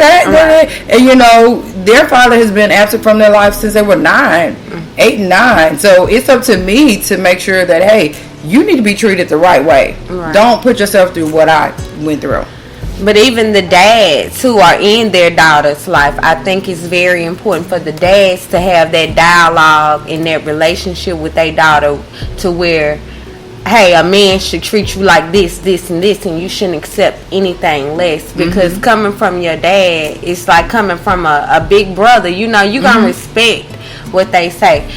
And their father has been absent from their life since they were 8 and 9. So it's up to me to make sure that, hey, you need to be treated the right way. Right. Don't put yourself through what I went through. But even the dads who are in their daughter's life, I think it's very important for the dads to have that dialogue in that relationship with their daughter, to where, hey, a man should treat you like this, this, and this, and you shouldn't accept anything less. Because coming from your dad, it's like coming from a big brother. You're going to respect what they say.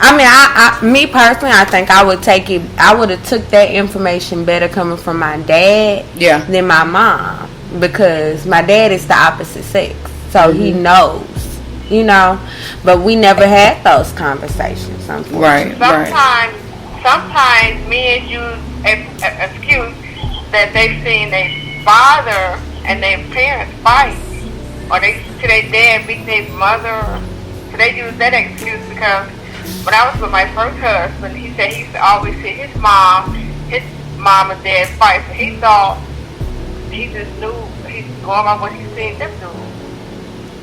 I mean, me personally, I think I would have took that information better coming from my dad than my mom. Because my dad is the opposite sex. So he knows, But we never had those conversations, unfortunately. Sometimes men use an excuse that they've seen their father and their parents fight. Or they see their dad beat their mother. So they use that excuse because when I was with my first husband, he said he used to always see his mom and dad fight. So he thought, he just knew, he's going on what he's seen them do.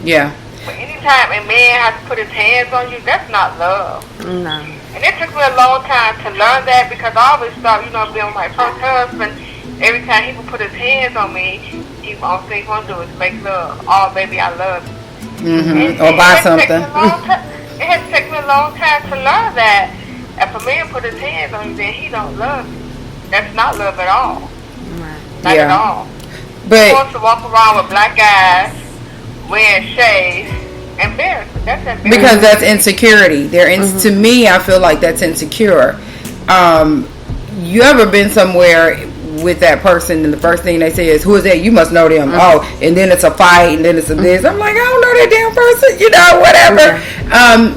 Yeah. But anytime a man has to put his hands on you, that's not love. No. And it took me a long time to learn that, because I always thought, being with my first husband, every time he would put his hands on me, the only thing he want to do is make love. Oh, baby, I love you. Or buy something. It had to take me a long time to learn that if a man put his hands on you, then he don't love you. That's not love at all. Not at all. But he wants to walk around with black eyes, wearing shades, embarrassing. That's embarrassing. Because that's insecurity. To me, I feel like that's insecure. You ever been somewhere with that person and the first thing they say is, who is that? You must know them. Oh, and then it's a fight, and then it's a this. I'm like, I don't know that damn person, whatever.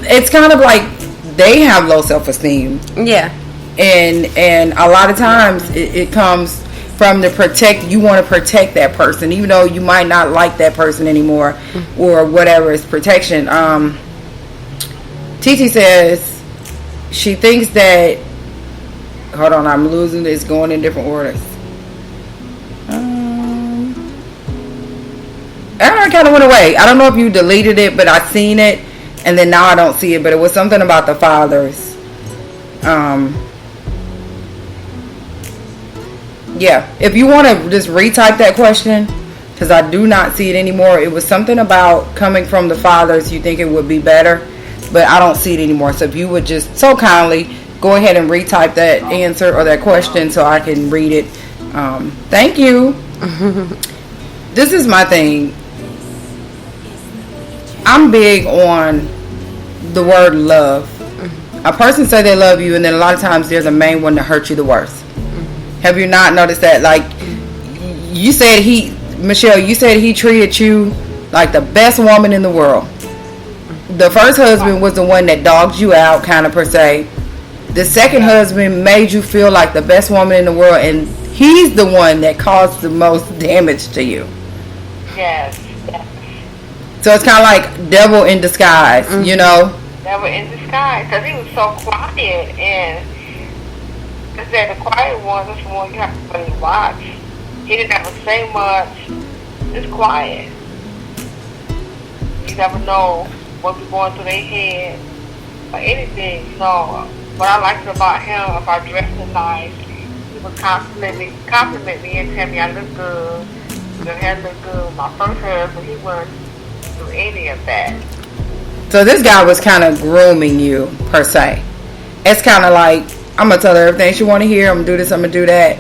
It's kind of like they have low self-esteem. Yeah. And a lot of times it comes from you want to protect that person, even though you might not like that person anymore, or whatever. It's protection. Titi says she thinks that, hold on, I'm losing this, going in different orders. I kind of went away. I don't know if you deleted it, but I seen it, and then now I don't see it. But it was something about the fathers. Yeah. If you want to just retype that question, because I do not see it anymore. It was something about coming from the fathers. You think it would be better, but I don't see it anymore. So if you would just so kindly go ahead and retype that answer or that question so I can read it. Thank you. This is my thing. I'm big on the word love. A person say they love you, and then a lot of times there's a main one that hurts you the worst. Have you not noticed that? Like, Michelle, you said he treated you like the best woman in the world. The first husband was the one that dogged you out, kind of, per se. The second husband made you feel like the best woman in the world, and he's the one that caused the most damage to you. Yes. So it's kind of like devil in disguise, Devil in disguise, because he was so quiet, and I said the quiet one is the one you have to really watch. He didn't have to say much, just quiet. You never know what was going through their head or anything. So what I liked about him, if I dressed nice, he would compliment me and tell me I look good. Your hair look good. My first husband, he wouldn't do any of that. So this guy was kind of grooming you, per se. It's kind of like, I'm going to tell her everything she want to hear. I'm going to do this, I'm going to do that.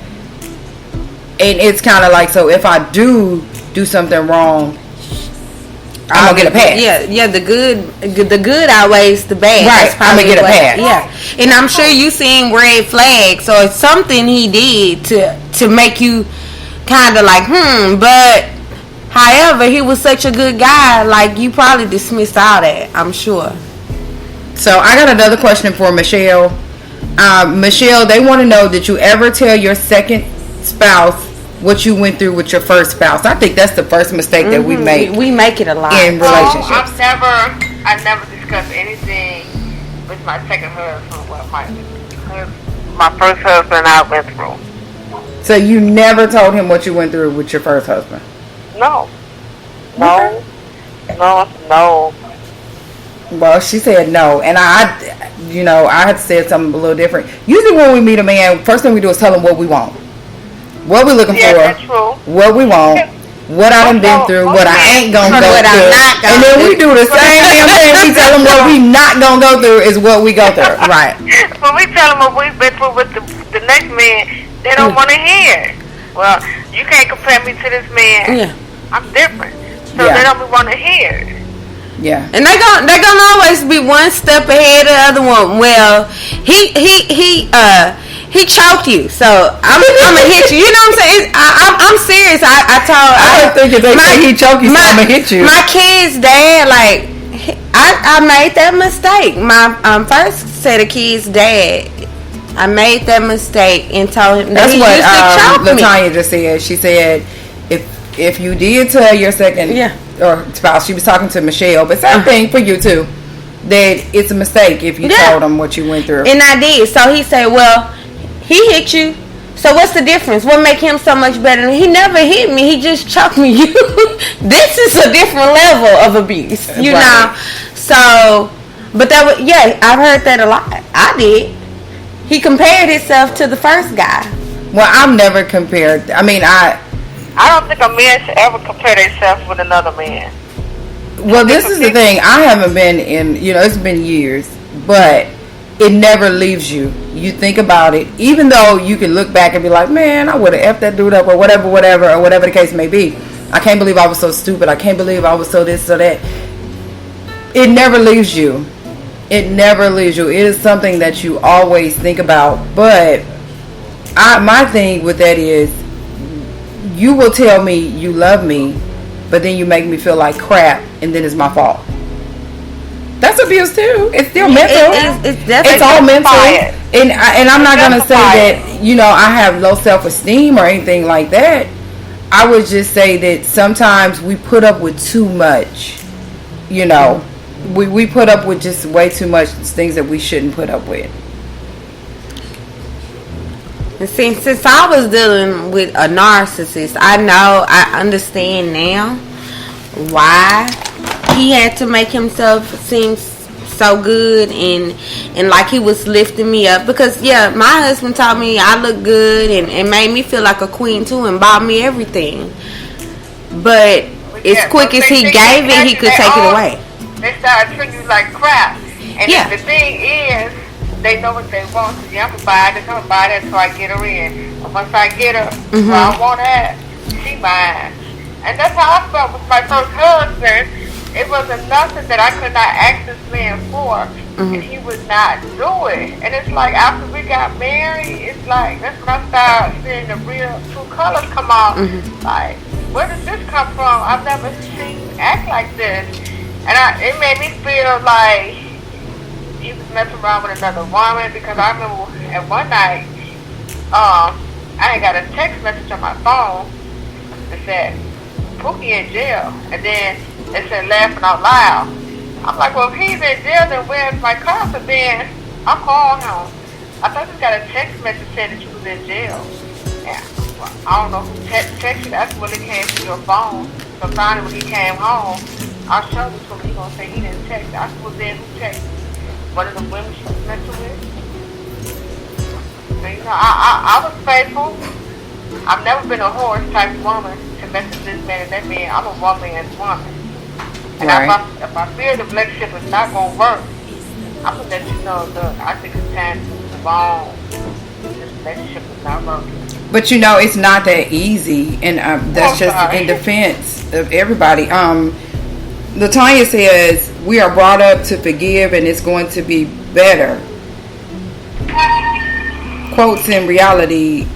And it's kind of like, so if I do something wrong, I'm going to get a pass. Yeah, the good outweighs the bad. Right, I'm going to get a pass. Yeah, and I'm sure you seen red flags, so it's something he did to make you kind of like, but however, he was such a good guy, like, you probably dismissed all that, I'm sure. So I got another question for Michelle. Michelle, they want to know, did you ever tell your second spouse what you went through with your first spouse? I think that's the first mistake that we make. We make it a lot in relationships. I never discussed anything with my second husband, what my first husband and I went through. So you never told him what you went through with your first husband? No. No, no, no. Well, she said no, and I had said something a little different. Usually, when we meet a man, first thing we do is tell him what we want, what we looking Yeah, for, that's true. what we want, what I done been through, what I ain't gonna go What I'm through, not gonna and then we do the same damn thing. We tell them what we not gonna go through is what we go through. Right. When we tell them what we've been through with the next man, they don't want to hear. Well, you can't compare me to this man. Yeah. I'm different, so Yeah. they don't want to hear. Yeah. And they're gonna always be one step ahead of the other one. Well, he choked you, so I'm gonna hit you. You know what I'm saying? I'm serious. I was thinking they say he choked you, so I'm gonna hit you. My kid's dad, like, I made that mistake. My first set of kids' dad, I made that mistake and told him that That's he what used to choke me. Latanya just said. She said, if you did tell your second or spouse, she was talking to Michelle, but same thing for you too, that it's a mistake if you told them what you went through. And I did. So he said, well, he hit you. So what's the difference? What make him so much better? He never hit me. He just choked me. This is a different level of abuse, you know. So, but that was, I've heard that a lot. I did. He compared himself to the first guy. Well, I've never compared. I mean, I don't think a man should ever compare themselves with another man. Well, this is the thing. I haven't been in, it's been years, but it never leaves you. You think about it, even though you can look back and be like, man, I would have effed that dude up or whatever, or whatever the case may be. I can't believe I was so stupid. I can't believe I was so this, so that. It never leaves you. It never leaves you. It is something that you always think about. But my thing with that is, you will tell me you love me, but then you make me feel like crap, and then it's my fault. That's abuse too. It's still mental. It's all mental. And I'm not gonna say that I have low self-esteem or anything like that. I would just say that sometimes we put up with too much. We put up with just way too much things that we shouldn't put up with. And since I was dealing with a narcissist, I understand now why he had to make himself seem so good and like he was lifting me up. Because my husband taught me I look good and made me feel like a queen too and bought me everything. But as quick as he gave it, he could take it away. They started treating you like crap. And the thing is, they know what they want. So I'm gonna buy this, I'm gonna buy that so I get her in. And once I get her, I want that, she mine. And that's how I felt with my first husband. It wasn't nothing that I could not ask this man for, and he would not do it. And it's like after we got married, it's like that's when I started seeing the real true colors come out. Like, where did this come from? I've never seen you act like this. And it made me feel like he was messing around with another woman, because I remember at one night, I had got a text message on my phone that said, Pookie in jail. And then it said laughing out loud. I'm like, well, if he's in jail, then where's my car? So then I'm calling him. I thought you got a text message saying that you was in jail. Yeah. Well, I don't know who texted you. That's when it came to your phone. So finally when he came home, I showed it to him. He gonna say he didn't text. I was then who texted. One of the women she was messing with. So, I was faithful. I've never been a horse type woman to mess with this man and that man. I'm a woman's woman. And if I feel the relationship is not going to work, I'm going to let you know, look, I think it's time to move on. This relationship is not working. But it's not that easy. And that's just in defense of everybody. Latanya says, we are brought up to forgive and it's going to be better. Quotes in reality.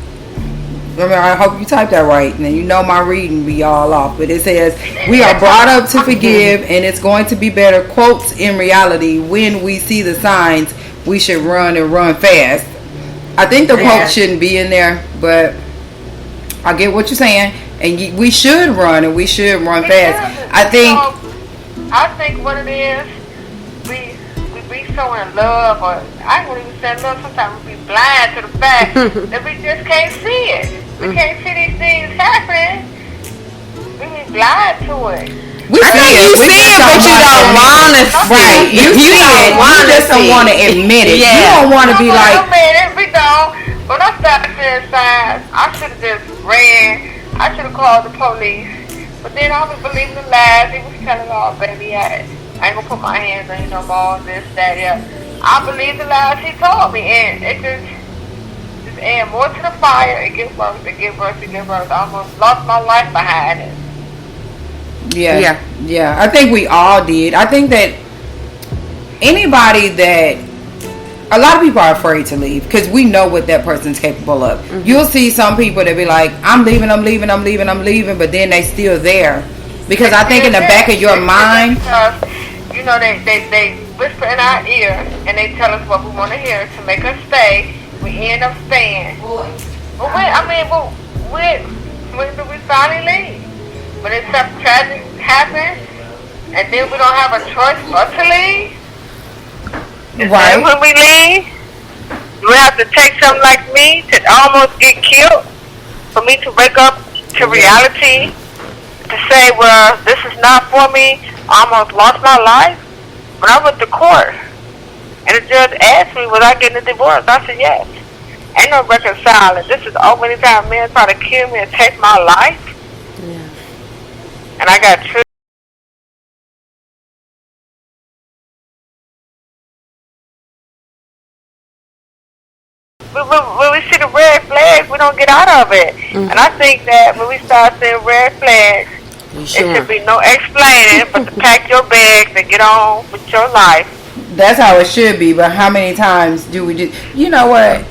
I hope you typed that right. And my reading be all off. But it says, we are brought up to forgive and it's going to be better. Quotes in reality. When we see the signs, we should run and run fast. I think the quote shouldn't be in there, but I get what you're saying. And we should run and we should run fast. I think what it is, we be so in love, or I ain't gonna even say love, sometimes we be blind to the fact that we just can't see it. We can't see these things happen. be blind to it. We I know you we see just it, but you don't want to see Right. it. You see it. You just don't want to admit it. You Yeah. don't want to be like, I mean, it be done. When I started seeing signs, I should have just ran. I should have called the police. But then I was believing the lies. He was telling all, baby, I ain't gonna put my hands on you no more, this, that, yeah. I believed the lies he told me, and it just add more to the fire. It gets worse, it gets worse, it gets worse. I almost lost my life behind it. yeah. I think we all did. I think that anybody that, a lot of people are afraid to leave because we know what that person's capable of. Mm-hmm. You'll see some people that be like, I'm leaving, but then they still there. Because I think in the back of your mind, you know, they whisper in our ear and they tell us what we want to hear to make us stay. We end up staying. But when do we finally leave? When it's something tragic happens, and then we don't have a choice but to leave? Is that when we leave? Do we have to take something like me to almost get killed for me to wake up to reality? To say, well, this is not for me. I almost lost my life. When I went to court, and the judge asked me, was I getting a divorce? I said, yes. Ain't no reconciling. This is over many times men try to kill me and take my life. Yeah. And I got tricked. When we see the red flags, we don't get out of it. Mm-hmm. And I think that when we start seeing red flags, it should be no explaining but to pack your bags and get on with your life. That's how it should be, but how many times do we just, you know what?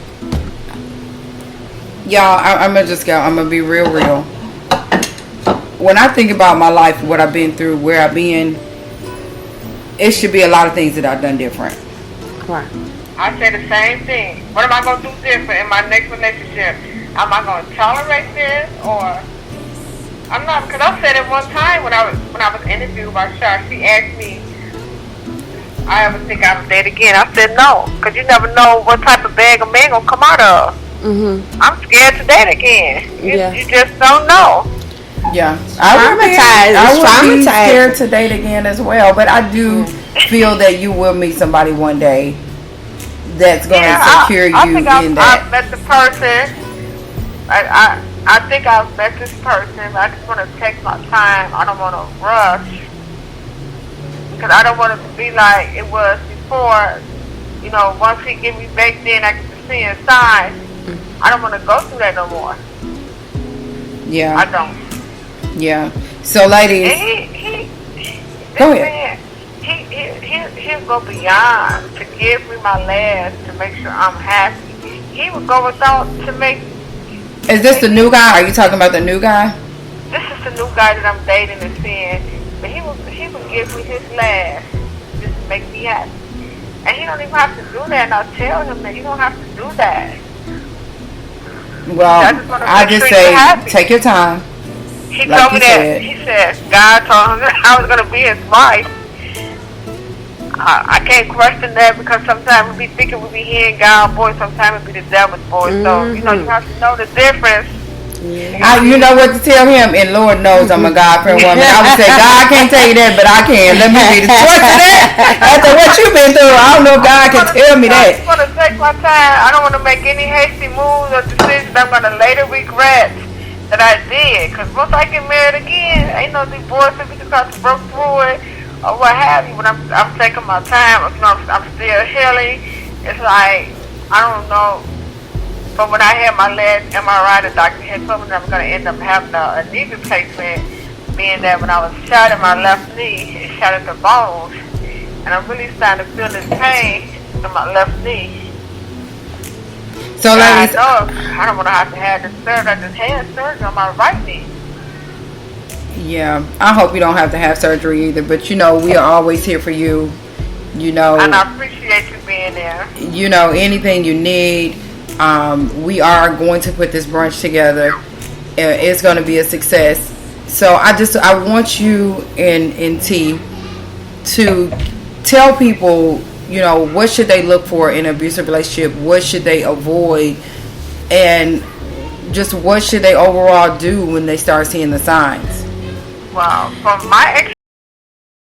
Y'all, I'm gonna be real. When I think about my life, what I've been through, where I've been, it should be a lot of things that I've done different. Right. I say the same thing. What am I going to do different in my next relationship? Am I going to tolerate this, or I'm not? Because I said it one time when I was interviewed by Char. She asked me, I ever think I would date again? I said no, because you never know what type of bag a man gonna come out of. Mm-hmm. I'm scared to date again. You just don't know. Yeah, I would be scared to date again as well. But I do feel that you will meet somebody one day that's going to secure you in that. I've met the person. I think I've met this person. I just want to take my time. I don't want to rush. Because I don't want to be like it was before. You know, once he give me back then, I get to see signs. I don't want to go through that no more. Yeah. I don't. Yeah. So, ladies. Go ahead. He'll go beyond to give me my last to make sure I'm happy. He would go without to make. Is this the new guy? Are you talking about the new guy? This is the new guy that I'm dating and seeing. But he would give me his last just to make me happy. And he don't even have to do that. And I'll tell him that you don't have to do that. Well, I just say take your time. He told me that. He said God told him that I was gonna be his wife. I can't question that because sometimes we be thinking we be hearing God's voice, sometimes it be the devil's voice. So, you know, you have to know the difference. Yeah. You know what to tell him, and Lord knows I'm a God-fearing woman. I would say, God, I can't tell you that, but I can. Let me be the choice of that. After what you've been through, I don't know if God can tell me that. I just want to take my time. I don't want to make any hasty moves or decisions I'm going to later regret that I did. Because once I get married again, ain't no divorce if we just have to work through it or what have you. But I'm taking my time. I'm still healing. It's like, I don't know. But when I had my last MRI, the doctor had told me that I'm going to end up having a knee replacement, being that when I was shot in my left knee, it shot at the bones. And I'm really starting to feel this pain in my left knee. So, ladies, I don't want to have this surgery. I just had surgery on my right knee. Yeah, I hope you don't have to have surgery either. But, you know, we are always here for you. You know. And I appreciate you being there. You know, anything you need. We are going to put this brunch together. It's going to be a success. So I want you and T to tell people, you know, what should they look for in an abusive relationship? What should they avoid? And just what should they overall do when they start seeing the signs? Well, from my